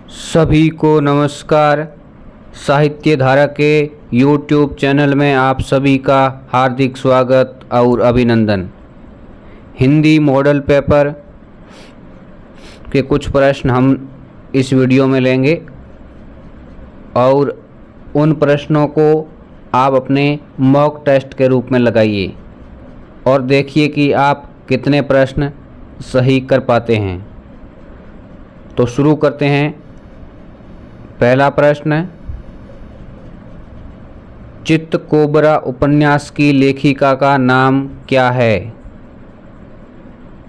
सभी को नमस्कार। साहित्य धारा के YouTube चैनल में आप सभी का हार्दिक स्वागत और अभिनंदन। हिंदी मॉडल पेपर के कुछ प्रश्न हम इस वीडियो में लेंगे और उन प्रश्नों को आप अपने मॉक टेस्ट के रूप में लगाइए और देखिए कि आप कितने प्रश्न सही कर पाते हैं। तो शुरू करते हैं। पहला प्रश्न, चित्तकोबरा उपन्यास की लेखिका का नाम क्या है?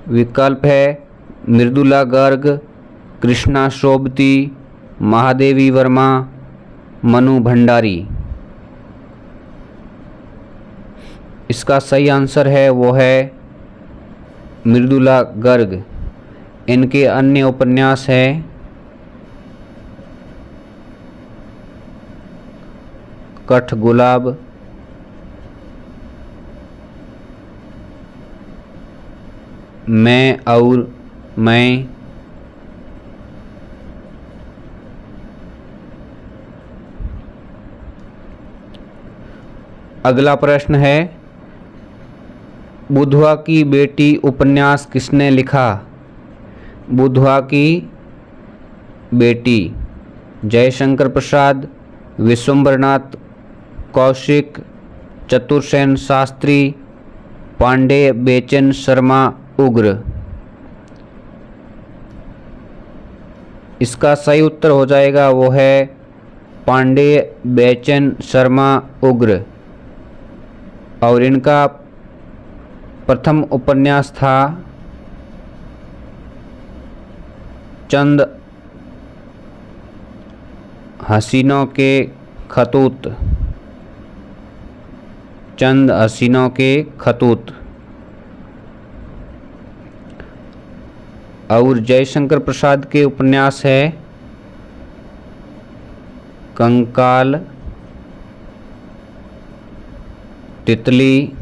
विकल्प है मृदुला गर्ग, कृष्णा सोबती, महादेवी वर्मा, मनु भंडारी। इसका सही आंसर है वो है मृदुला गर्ग। इनके अन्य उपन्यास हैं कठगुलाब, मैं और मैं, अगला प्रश्न है, बुधवा की बेटी उपन्यास किसने लिखा? बुधवा की बेटी जयशंकर प्रसाद, विश्वम्भरनाथ कौशिक, चतुरसेन शास्त्री, पांडे बेचन शर्मा उग्र। इसका सही उत्तर हो जाएगा वो है पांडे बेचन शर्मा उग्र। और इनका प्रथम उपन्यास था चंद हसीनों के खतूत। चंद हसीनों के खतूत। और जयशंकर प्रसाद के उपन्यास है कंकाल, तितली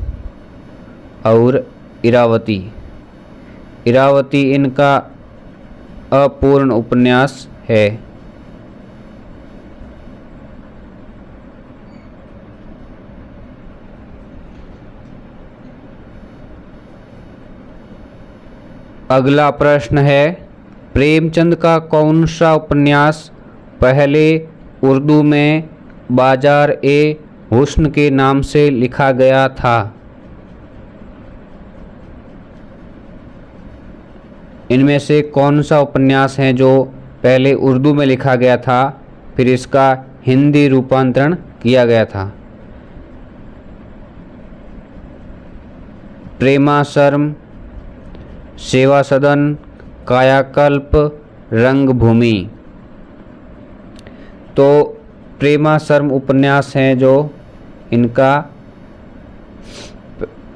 और इरावती। इरावती इनका अपूर्ण उपन्यास है। अगला प्रश्न है, प्रेमचंद का कौन सा उपन्यास पहले उर्दू में बाजार ए हुस्न के नाम से लिखा गया था? इनमें से कौन सा उपन्यास है जो पहले उर्दू में लिखा गया था फिर इसका हिंदी रूपांतरण किया गया था? प्रेमाशर्म, सेवा सदन, कायाकल्प, रंगभूमि। तो प्रेमाशर्म उपन्यास है जो इनका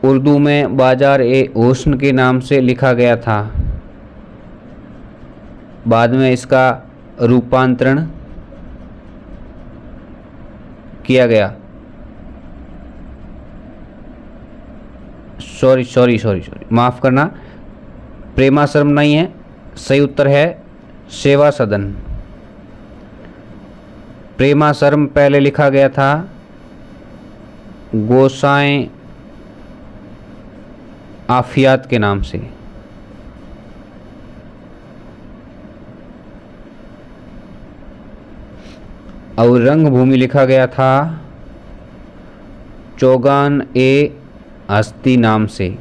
उर्दू में बाजार ए हुस्न के नाम से लिखा गया था। बाद में इसका रूपांतरण किया गया। सॉरी माफ़ करना, प्रेमाशर्म नहीं है, सही उत्तर है सेवा सदन। प्रेमाशर्म पहले लिखा गया था गोसाएं आफियात के नाम से। और रंगभूमि लिखा गया था चौगान ए हस्ती नाम से।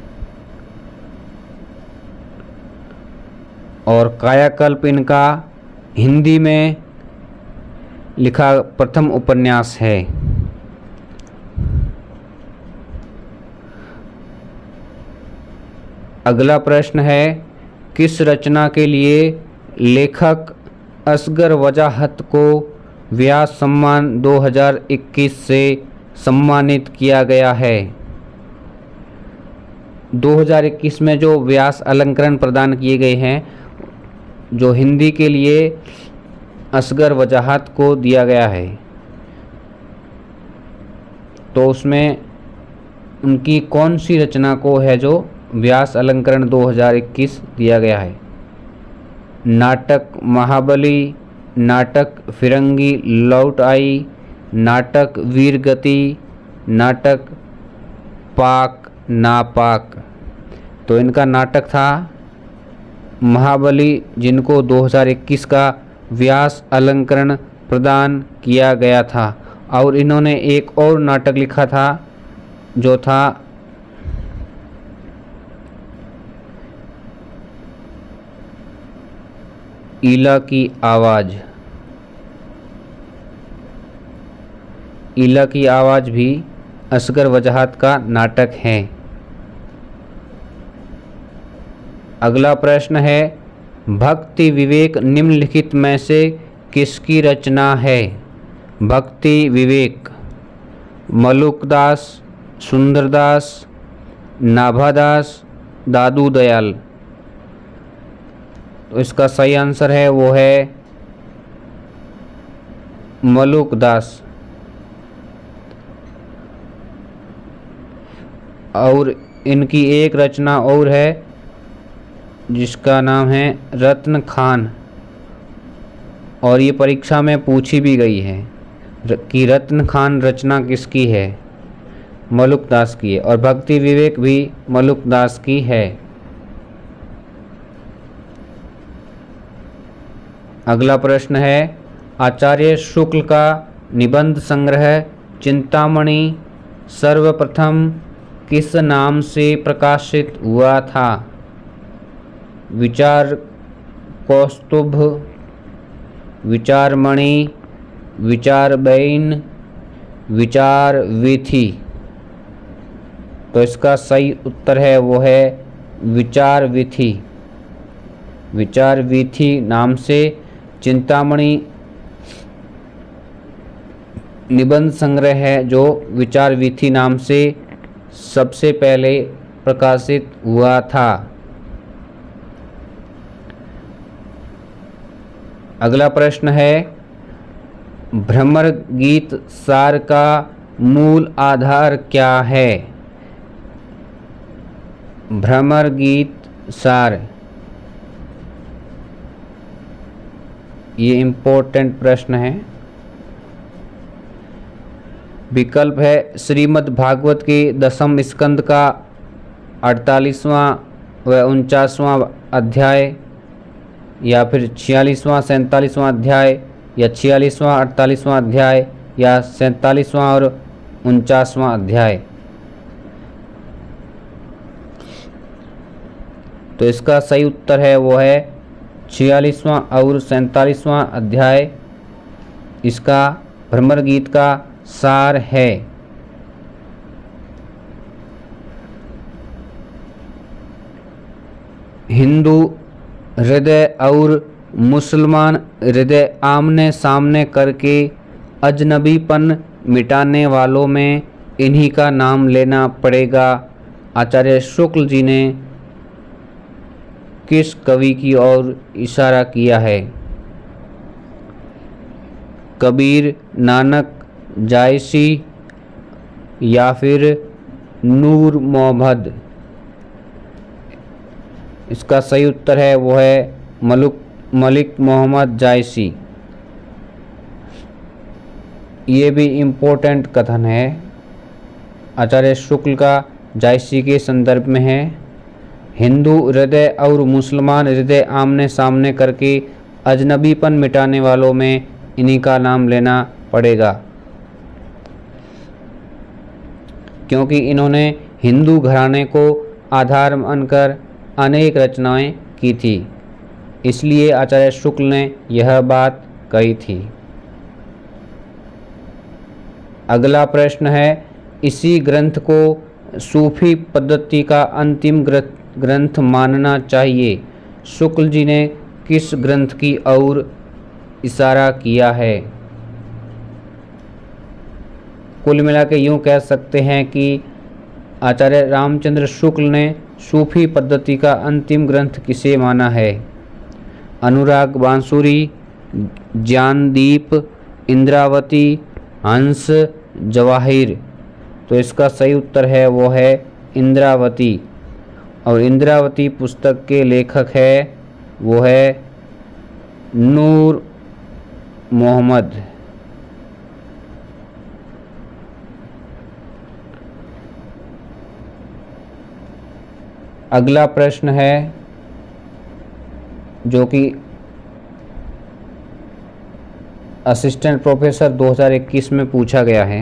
और कायाकल्प इनका हिंदी में लिखा प्रथम उपन्यास है। अगला प्रश्न है, किस रचना के लिए लेखक असगर वजाहत को व्यास सम्मान 2021 से सम्मानित किया गया है? 2021 में जो व्यास अलंकरण प्रदान किए गए हैं, जो हिंदी के लिए असगर वजाहत को दिया गया है, तो उसमें उनकी कौन सी रचना को है जो व्यास अलंकरण 2021 दिया गया है? नाटक महाबली, नाटक फिरंगी लौट आई, नाटक वीरगति, नाटक पाक नापाक। तो इनका नाटक था महाबली, जिनको 2021 का व्यास अलंकरण प्रदान किया गया था। और इन्होंने एक और नाटक लिखा था जो था ईला की आवाज़। ईला की आवाज़ भी असगर वजाहत का नाटक है। अगला प्रश्न है, भक्ति विवेक निम्नलिखित में से किसकी रचना है? भक्ति विवेक मलुकदास, सुंदरदास, नाभादास, दादू दयाल। तो इसका सही आंसर है वो है मलुकदास। और इनकी एक रचना और है जिसका नाम है रत्न खान, और ये परीक्षा में पूछी भी गई है कि रत्न खान रचना किसकी है? मलुकदास की है। और भक्ति विवेक भी मलुकदास की है। अगला प्रश्न है, आचार्य शुक्ल का निबंध संग्रह चिंतामणि सर्वप्रथम किस नाम से प्रकाशित हुआ था? विचार कौस्तुभ, विचारमणि, विचार बैन, विचार विथि। तो इसका सही उत्तर है वो है विचार विथि। विचार विथि नाम से चिंतामणि निबंध संग्रह है जो विचार विथि नाम से सबसे पहले प्रकाशित हुआ था। अगला प्रश्न है, भ्रमर गीत सार का मूल आधार क्या है? भ्रमर गीत सार, ये इम्पोर्टेंट प्रश्न है। विकल्प है श्रीमद् भागवत के दसम स्कंद का 48वां व 49वां अध्याय, या फिर 46वां 47वां अध्याय, या 46वां 48वां अध्याय, या 47वां और 49वां अध्याय। तो इसका सही उत्तर है वो है 46वां और 47वां अध्याय इसका भ्रमर गीत का सार है। हिंदू हृदय और मुसलमान हृदय आमने सामने करके अजनबीपन मिटाने वालों में इन्हीं का नाम लेना पड़ेगा। आचार्य शुक्ल जी ने किस कवि की ओर इशारा किया है? कबीर, नानक, जायसी या फिर नूर मोहम्मद। इसका सही उत्तर है वो है मलिक मोहम्मद जायसी। ये भी इम्पोर्टेंट कथन है, आचार्य शुक्ल का जायसी के संदर्भ में है। हिंदू हृदय और मुसलमान हृदय आमने सामने करके अजनबीपन मिटाने वालों में इन्हीं का नाम लेना पड़ेगा, क्योंकि इन्होंने हिंदू घराने को आधार मानकर अनेक रचनाएं की थी, इसलिए आचार्य शुक्ल ने यह बात कही थी। अगला प्रश्न है, इसी ग्रंथ को सूफी पद्धति का अंतिम ग्रंथ मानना चाहिए। शुक्ल जी ने किस ग्रंथ की ओर इशारा किया है? कुल मिला के यूँ कह सकते हैं कि आचार्य रामचंद्र शुक्ल ने सूफी पद्धति का अंतिम ग्रंथ किसे माना है? अनुराग बांसुरी, ज्ञानदीप, इंद्रावती, हंस, जवाहिर। तो इसका सही उत्तर है वो है इंद्रावती। और इंद्रावती पुस्तक के लेखक है वो है नूर मोहम्मद। अगला प्रश्न है जो कि असिस्टेंट प्रोफेसर 2021 में पूछा गया है।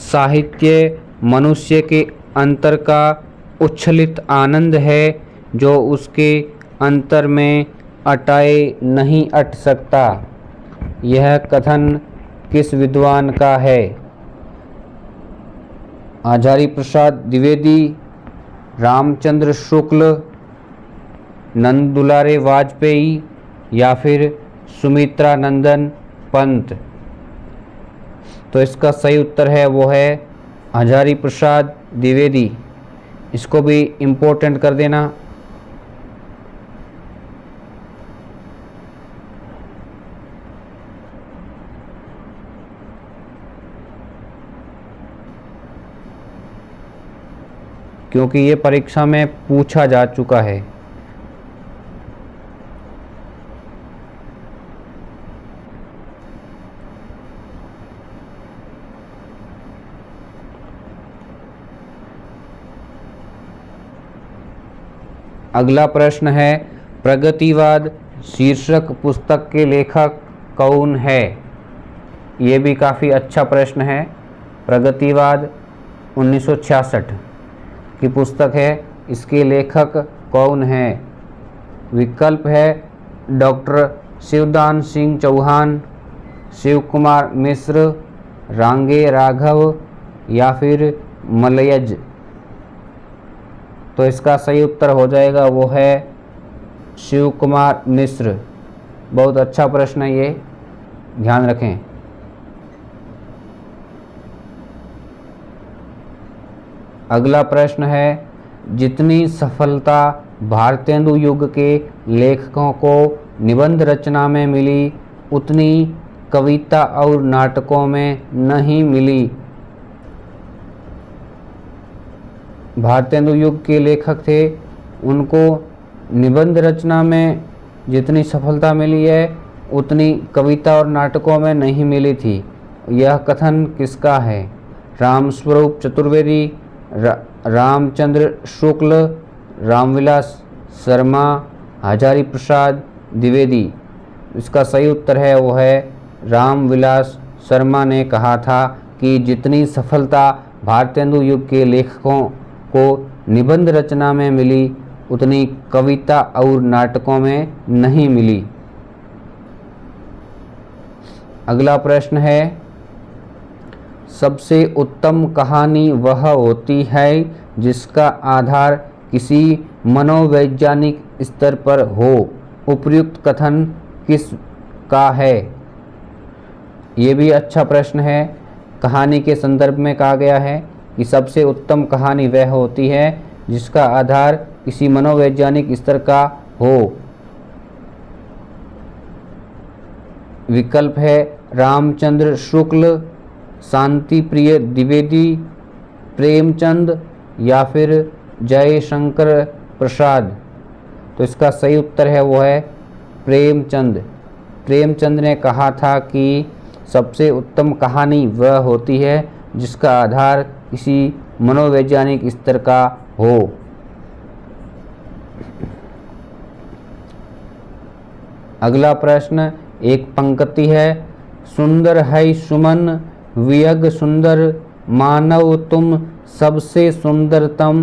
साहित्य मनुष्य के अंतर का उच्छलित आनंद है जो उसके अंतर में अटाए नहीं अट सकता। यह कथन किस विद्वान का है? आचार्य प्रसाद द्विवेदी, रामचंद्र शुक्ल, नंद दुलारे वाजपेयी या फिर सुमित्रा नंदन पंत। तो इसका सही उत्तर है वो है आचार्य प्रसाद द्विवेदी। इसको भी इम्पोर्टेंट कर देना। क्योंकि ये परीक्षा में पूछा जा चुका है। अगला प्रश्न है प्रगतिवाद शीर्षक पुस्तक के लेखक कौन है? ये भी काफ़ी अच्छा प्रश्न है। प्रगतिवाद 1966 की पुस्तक है। इसके लेखक कौन है? विकल्प है डॉक्टर शिवदान सिंह चौहान, शिव कुमार मिश्र, रांगे राघव या फिर मलयज। तो इसका सही उत्तर हो जाएगा वो है शिव कुमार मिश्र। बहुत अच्छा प्रश्न है ये, ध्यान रखें। अगला प्रश्न है जितनी सफलता भारतेंदु युग के लेखकों को निबंध रचना में मिली उतनी कविता और नाटकों में नहीं मिली। भारतेंदु युग के लेखक थे, उनको निबंध रचना में जितनी सफलता मिली है उतनी कविता और नाटकों में नहीं मिली थी। यह कथन किसका है? रामस्वरूप चतुर्वेदी, रामचंद्र शुक्ल, रामविलास शर्मा, आचार्य प्रसाद द्विवेदी। इसका सही उत्तर है वो है रामविलास शर्मा ने कहा था कि जितनी सफलता भारतेंदु युग के लेखकों को निबंध रचना में मिली उतनी कविता और नाटकों में नहीं मिली। अगला प्रश्न है सबसे उत्तम कहानी वह होती है जिसका आधार किसी मनोवैज्ञानिक स्तर पर हो। उपर्युक्त कथन किस का है? ये भी अच्छा प्रश्न है। कहानी के संदर्भ में कहा गया है कि सबसे उत्तम कहानी वह होती है जिसका आधार किसी मनोवैज्ञानिक स्तर का हो। विकल्प है रामचंद्र शुक्ल, शांति प्रिय द्विवेदी, प्रेमचंद या फिर जयशंकर प्रसाद। तो इसका सही उत्तर है वो है प्रेमचंद। प्रेमचंद ने कहा था कि सबसे उत्तम कहानी वह होती है जिसका आधार किसी मनोवैज्ञानिक स्तर का हो। अगला प्रश्न एक पंक्ति है सुंदर है सुमन वियग सुंदर मानव तुम सबसे सुंदरतम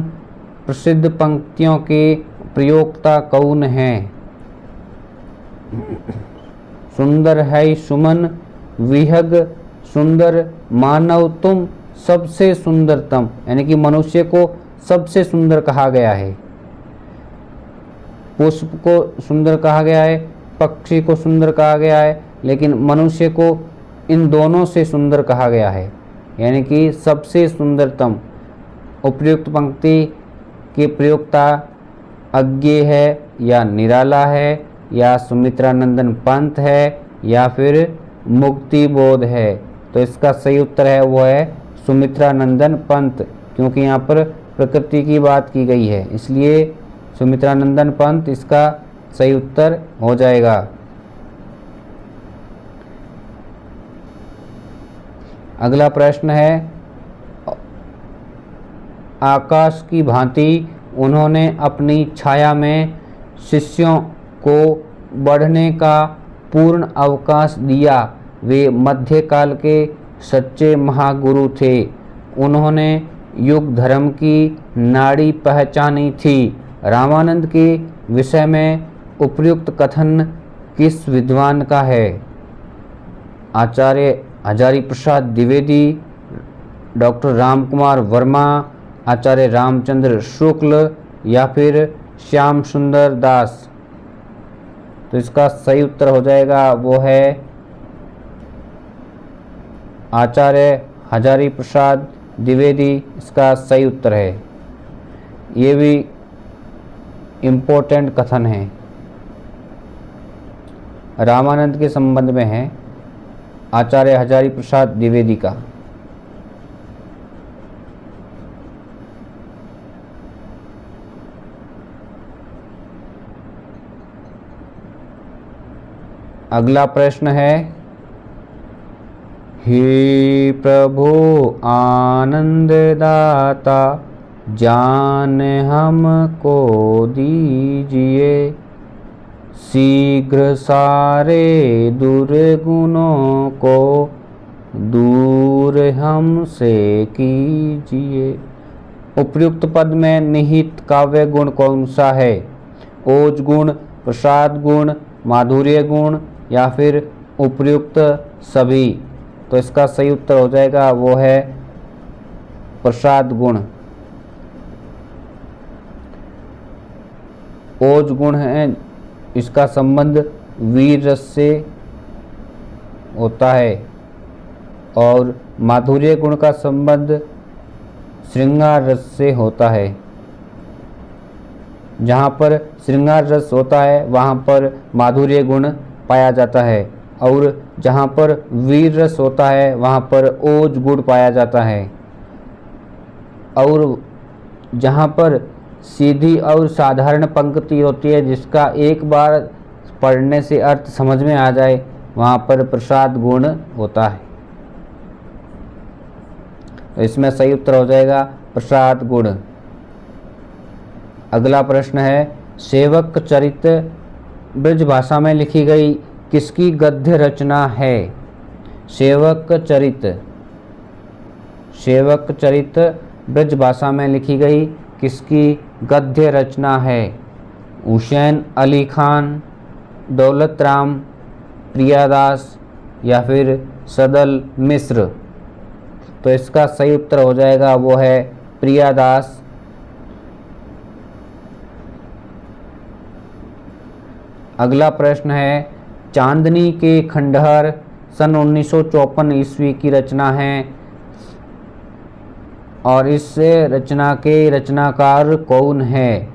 प्रसिद्ध पंक्तियों के प्रयोक्ता कौन है? सुंदर है सुमन विहग सुंदर मानव तुम सबसे सुंदरतम, यानी कि मनुष्य को सबसे सुंदर कहा गया है। पुष्प को सुंदर कहा गया है, पक्षी को सुंदर कहा गया है, लेकिन मनुष्य को इन दोनों से सुंदर कहा गया है, यानी कि सबसे सुंदरतम। उपर्युक्त पंक्ति के प्रयोक्ता अज्ञेय है या निराला है या सुमित्रा नंदन पंत है या फिर मुक्ति बोध है। तो इसका सही उत्तर है वो है सुमित्रा नंदन पंत, क्योंकि यहाँ पर प्रकृति की बात की गई है, इसलिए सुमित्रा नंदन पंत इसका सही उत्तर हो जाएगा। अगला प्रश्न है, आकाश की भांति उन्होंने अपनी छाया में शिष्यों को बढ़ने का पूर्ण अवकाश दिया। वे मध्यकाल के सच्चे महागुरु थे। उन्होंने युग धर्म की नाड़ी पहचानी थी। रामानंद के विषय में उपर्युक्त कथन किस विद्वान का है? आचार्य हजारी प्रसाद द्विवेदी, डॉक्टर रामकुमार वर्मा, आचार्य रामचंद्र शुक्ल या फिर श्याम सुंदर दास। तो इसका सही उत्तर हो जाएगा वो है आचार्य हजारी प्रसाद द्विवेदी। इसका सही उत्तर है। ये भी इम्पोर्टेंट कथन है, रामानंद के संबंध में है, आचार्य हजारी प्रसाद द्विवेदी का। अगला प्रश्न है, हे प्रभु आनंद दाता जान हमको दीजिए, शीघ्र सारे दुर्गुणों को दूर हमसे कीजिए। उपर्युक्त पद में निहित काव्य गुण कौन सा है? ओज गुण, प्रसाद गुण, माधुर्य गुण या फिर उपर्युक्त सभी। तो इसका सही उत्तर हो जाएगा वो है प्रसाद गुण। ओज गुण है, इसका संबंध वीर रस से होता है और माधुर्य गुण का संबंध श्रृंगार रस से होता है। जहाँ पर श्रृंगार रस होता है वहाँ पर माधुर्य गुण पाया जाता है और जहाँ पर वीर रस होता है वहाँ पर ओज गुण पाया जाता है। और जहाँ पर सीधी और साधारण पंक्ति होती है जिसका एक बार पढ़ने से अर्थ समझ में आ जाए वहाँ पर प्रसाद गुण होता है। तो इसमें सही उत्तर हो जाएगा प्रसाद गुण। अगला प्रश्न है, सेवक चरित ब्रज भाषा में लिखी गई किसकी गद्य रचना है? सेवक चरित ब्रज भाषा में लिखी गई किसकी गद्य रचना है? हुसैन अली खान, दौलत राम, प्रियादास या फिर सदल मिश्र। तो इसका सही उत्तर हो जाएगा वो है प्रियादास। अगला प्रश्न है, चांदनी के खंडहर सन 1954 ईस्वी की रचना है और इस रचना के रचनाकार कौन है?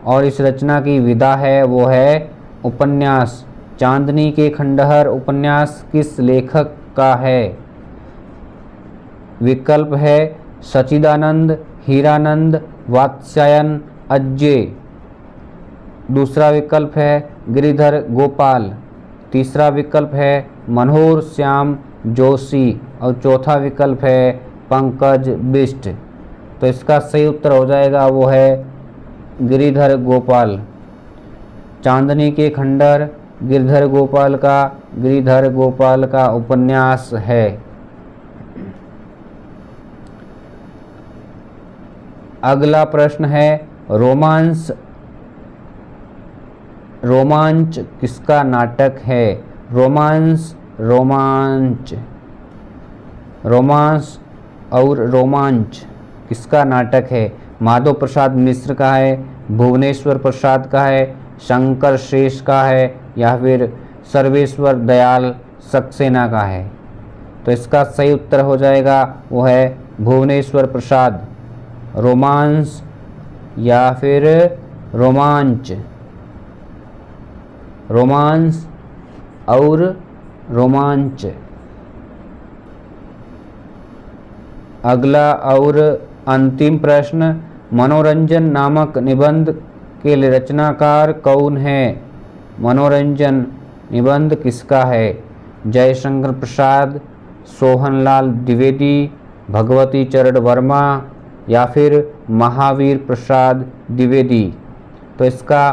और इस रचना की विधा है वो है उपन्यास। चांदनी के खंडहर उपन्यास किस लेखक का है? विकल्प है सच्चिदानंद, हीरानंद, वात्स्यायन, अज्जे। दूसरा विकल्प है गिरिधर गोपाल। तीसरा विकल्प है मनोहर श्याम जोशी और चौथा विकल्प है पंकज बिष्ट। तो इसका सही उत्तर हो जाएगा वो है गिरिधर गोपाल। चांदनी के खंडहर गिरिधर गोपाल का उपन्यास है। अगला प्रश्न है, रोमांच किसका नाटक है? रोमांस और रोमांच किसका नाटक है? माधव प्रसाद मिश्र का है, भुवनेश्वर प्रसाद का है, शंकर शेष का है या फिर सर्वेश्वर दयाल सक्सेना का है? तो इसका सही उत्तर हो जाएगा वो है भुवनेश्वर प्रसाद। रोमांस या फिर रोमांच, रोमांस और रोमांच। अगला और अंतिम प्रश्न, मनोरंजन नामक निबंध के रचनाकार कौन है? मनोरंजन निबंध किसका है? जयशंकर प्रसाद, सोहनलाल द्विवेदी, भगवती चरण वर्मा या फिर महावीर प्रसाद द्विवेदी? तो इसका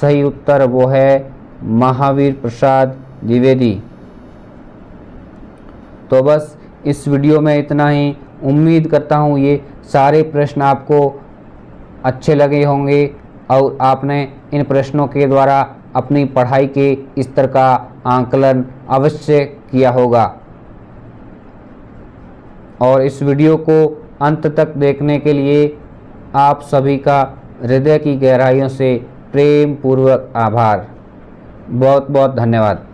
सही उत्तर वो है महावीर प्रसाद द्विवेदी। तो बस इस वीडियो में इतना ही। उम्मीद करता हूँ ये सारे प्रश्न आपको अच्छे लगे होंगे और आपने इन प्रश्नों के द्वारा अपनी पढ़ाई के स्तर का आंकलन अवश्य किया होगा। और इस वीडियो को अंत तक देखने के लिए आप सभी का हृदय की गहराइयों से प्रेम पूर्वक आभार। बहुत बहुत धन्यवाद।